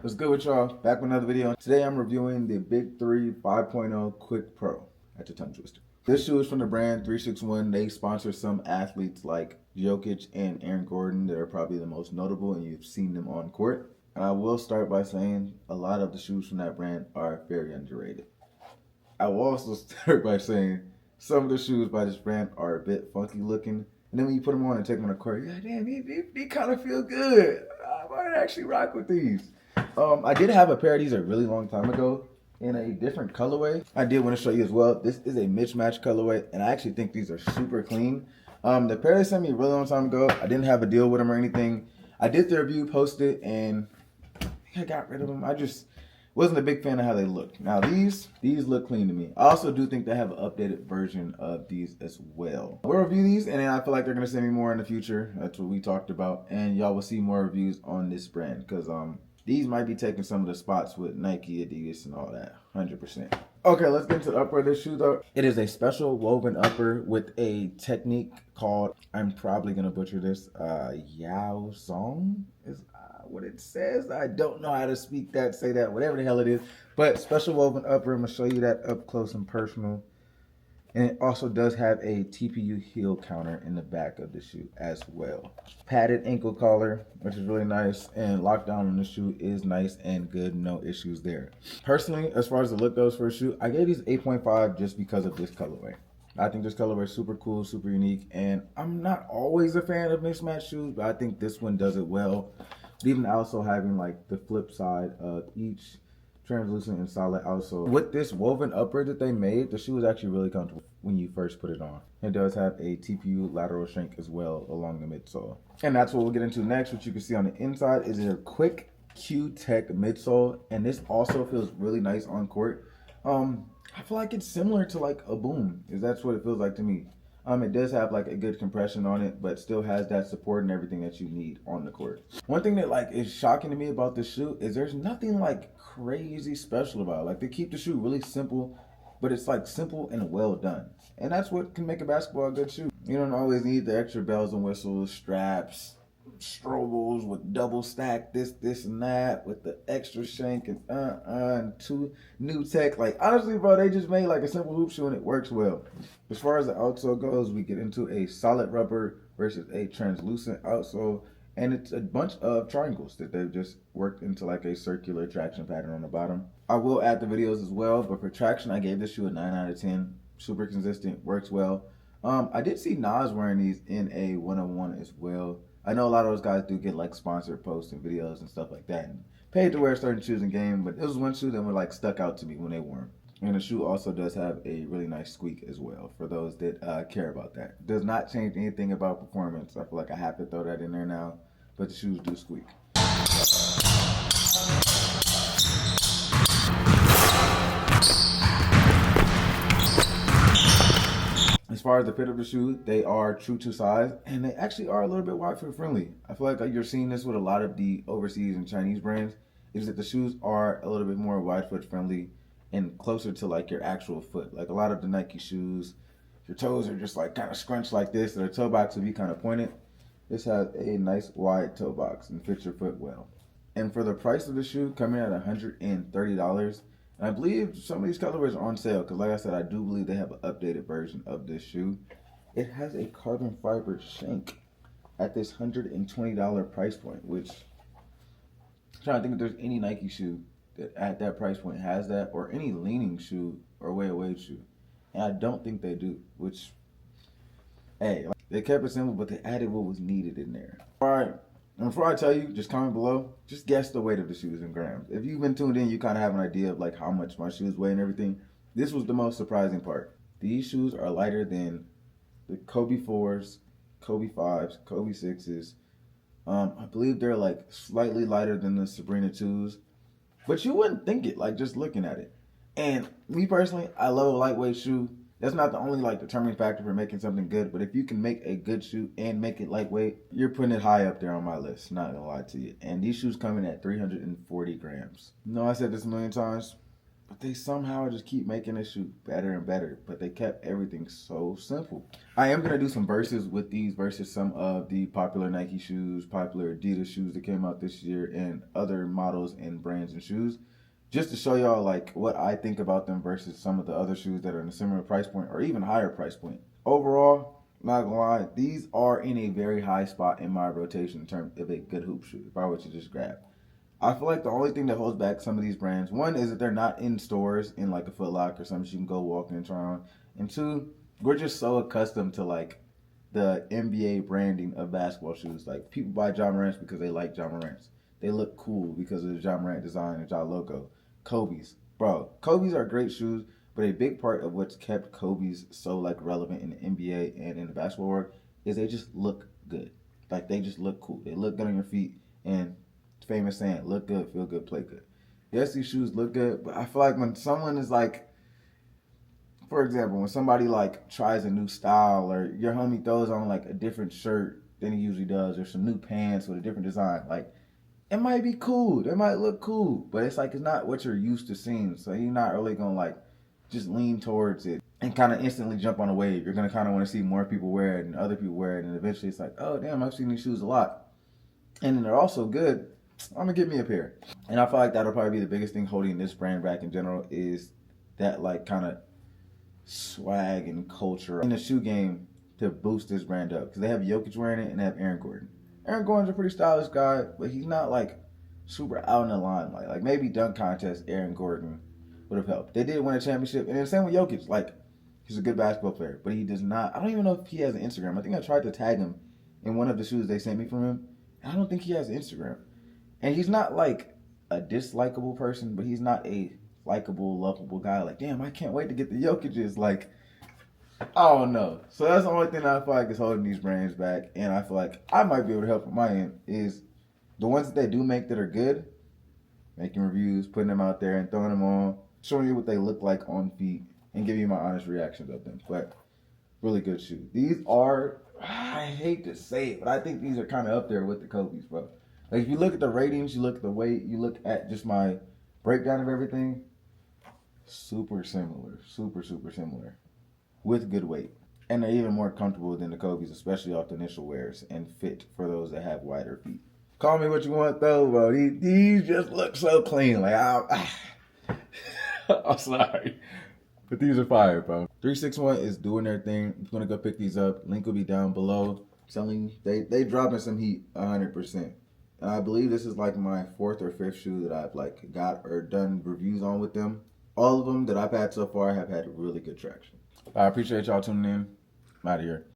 What's good with y'all? Back with another video. Today I'm reviewing the Big 3 5.0 Quick Pro. That's a tongue twister. This shoe is from the brand 361. They sponsor some athletes like Jokic and Aaron Gordon that are probably the most notable, and you've seen them on court. And I will start by saying a lot of the shoes from that brand are very underrated. I will also start by saying some of the shoes by this brand are a bit funky looking. And then when you put them on and take them on the court, you're like, damn, they kind of feel good. I might actually rock with these. I did have a pair of these a really long time ago in a different colorway. I did want to show you as well. This is a mismatch colorway, and I actually think these are super clean. The pair they sent me a really long time ago, I didn't have a deal with them or anything. I did the review, posted, and I got rid of them. I just wasn't a big fan of how they looked. Now these look clean to me. I also do think they have an updated version of these as well. We'll review these, and then I feel like they're gonna send me more in the future. That's what we talked about, and y'all will see more reviews on this brand because these might be taking some of the spots with Nike, Adidas, and all that, 100%. Okay, let's get into the upper of this shoe though. It is a special woven upper with a technique called, I'm probably gonna butcher this, Yao Song is what it says. I don't know how to speak that, say that, whatever the hell it is. But special woven upper, I'm gonna show you that up close and personal. And it also does have a TPU heel counter in the back of the shoe as well. Padded ankle collar, which is really nice, and lockdown on the shoe is nice and good, no issues there. Personally, as far as the look goes for a shoe, I gave these 8.5 just because of this colorway. I think this colorway is super cool, super unique, and I'm not always a fan of mismatched shoes, but I think this one does it well. Even also having like the flip side of each translucent and solid outsole. With this woven upper that they made, the shoe is actually really comfortable when you first put it on. It does have a TPU lateral shrink as well along the midsole. And that's what we'll get into next. What you can see on the inside is a quick Q-Tech midsole, and this also feels really nice on court. I feel like it's similar to like a Boom, is that's what it feels like to me. It does have like a good compression on it, but still has that support and everything that you need on the court. One thing that like is shocking to me about this shoe is there's nothing like crazy special about it. Like they keep the shoe really simple, but it's like simple and well done. And that's what can make a basketball a good shoe. You don't always need the extra bells and whistles, straps, strobels with double stack this and that with the extra shank and two new tech. Like honestly bro, they just made like a simple hoop shoe and it works well. As far as the outsole goes, we get into a solid rubber versus a translucent outsole, and it's a bunch of triangles that they've just worked into like a circular traction pattern on the bottom. I will add the videos as well, but for traction I gave this shoe a 9 out of 10. Super consistent, works well. I did see Nas wearing these in a 101 as well. I know a lot of those guys do get like sponsored posts and videos and stuff like that and paid to wear certain shoes in game, but this was one shoe that were like stuck out to me when they wore them. And the shoe also does have a really nice squeak as well for those that care about that. Does not change anything about performance. I feel like I have to throw that in there now, but the shoes do squeak. As far as the fit of the shoe, they are true to size, and they actually are a little bit wide foot friendly. I feel like you're seeing this with a lot of the overseas and Chinese brands, is that the shoes are a little bit more wide foot friendly and closer to like your actual foot. Like a lot of the Nike shoes, your toes are just like kind of scrunched like this, their toe box will be kind of pointed. This has a nice wide toe box and fits your foot well. And for the price of the shoe, coming at $130, and I believe some of these colorways are on sale because like I said, I do believe they have an updated version of this shoe. It has a carbon fiber shank at this $120 price point, which I'm trying to think if there's any Nike shoe that at that price point has that, or any leaning shoe or way away shoe. And I don't think they do, which, hey, like, they kept it simple, but they added what was needed in there. All right. And before I tell you, just comment below, just guess the weight of the shoes in grams. If you've been tuned in, you kind of have an idea of like how much my shoes weigh and everything. This was the most surprising part. These shoes are lighter than the Kobe 4s, Kobe 5s, Kobe 6s. I believe they're like slightly lighter than the Sabrina 2s. But you wouldn't think it, like just looking at it. And me personally, I love a lightweight shoe. That's not the only like determining factor for making something good, but if you can make a good shoe and make it lightweight, you're putting it high up there on my list, not gonna lie to you. And these shoes come in at 340 grams. No, I said this a million times, But they somehow just keep making this shoe better and better. But they kept everything so simple. I am going to do some verses with these versus some of the popular Nike shoes, popular Adidas shoes that came out this year, and other models and brands and shoes. Just to show y'all like what I think about them versus some of the other shoes that are in a similar price point or even higher price point. Overall, not gonna lie, these are in a very high spot in my rotation in terms of a good hoop shoe. If I were to just grab, I feel like the only thing that holds back some of these brands, one is that they're not in stores in like a Foot Locker or something you can go walk in and try on, and two, we're just so accustomed to like the NBA branding of basketball shoes. Like people buy Ja Morant's because they like Ja Morant's. They look cool because of the Ja Morant design and Ja logo. Kobe's, bro, Kobe's are great shoes, but a big part of what's kept Kobe's so like relevant in the NBA and in the basketball world is they just look good. Like they just look cool. They look good on your feet, and famous saying, look good, feel good, play good. Yes, these shoes look good, but I feel like when someone is like, for example, when somebody like tries a new style or your homie throws on like a different shirt than he usually does or some new pants with a different design, like it might be cool. It might look cool, but it's like it's not what you're used to seeing. So you're not really gonna like just lean towards it and kind of instantly jump on a wave. You're gonna kind of want to see more people wear it and other people wear it, and eventually it's like, oh damn, I've seen these shoes a lot, and then they're also good. I'm gonna get me a pair. And I feel like that'll probably be the biggest thing holding this brand back in general is that like kind of swag and culture in the shoe game to boost this brand up. Because they have Jokic wearing it and they have Aaron Gordon. Aaron Gordon's a pretty stylish guy, but he's not like super out in the limelight. Like maybe dunk contest, Aaron Gordon would have helped. They did win a championship, and the same with Jokic. Like he's a good basketball player, but he does not. I don't even know if he has an Instagram. I think I tried to tag him in one of the shoes they sent me from him. I don't think he has an Instagram. And he's not like a dislikable person, but he's not a likable, lovable guy. Like, damn, I can't wait to get the Jokic's. Like, I don't know. So that's the only thing I feel like is holding these brands back. And I feel like I might be able to help on my end is the ones that they do make that are good, making reviews, putting them out there and throwing them on, showing you what they look like on feet, and giving you my honest reactions of them. But really good shoes. These are, I hate to say it, but I think these are kind of up there with the Kobe's, bro. Like if you look at the ratings, you look at the weight, you look at just my breakdown of everything, super similar, super similar, with good weight. And they're even more comfortable than the Kobe's, especially off the initial wears, and fit for those that have wider feet. Call me what you want though, bro. These just look so clean. Like I'm sorry, but these are fire, bro. 361 is doing their thing. I'm gonna go pick these up. Link will be down below. Selling, they dropping some heat 100%. And I believe this is like my 4th or 5th shoe that I've like got or done reviews on with them. All of them that I've had so far have had really good traction. I appreciate y'all tuning in. I'm out of here.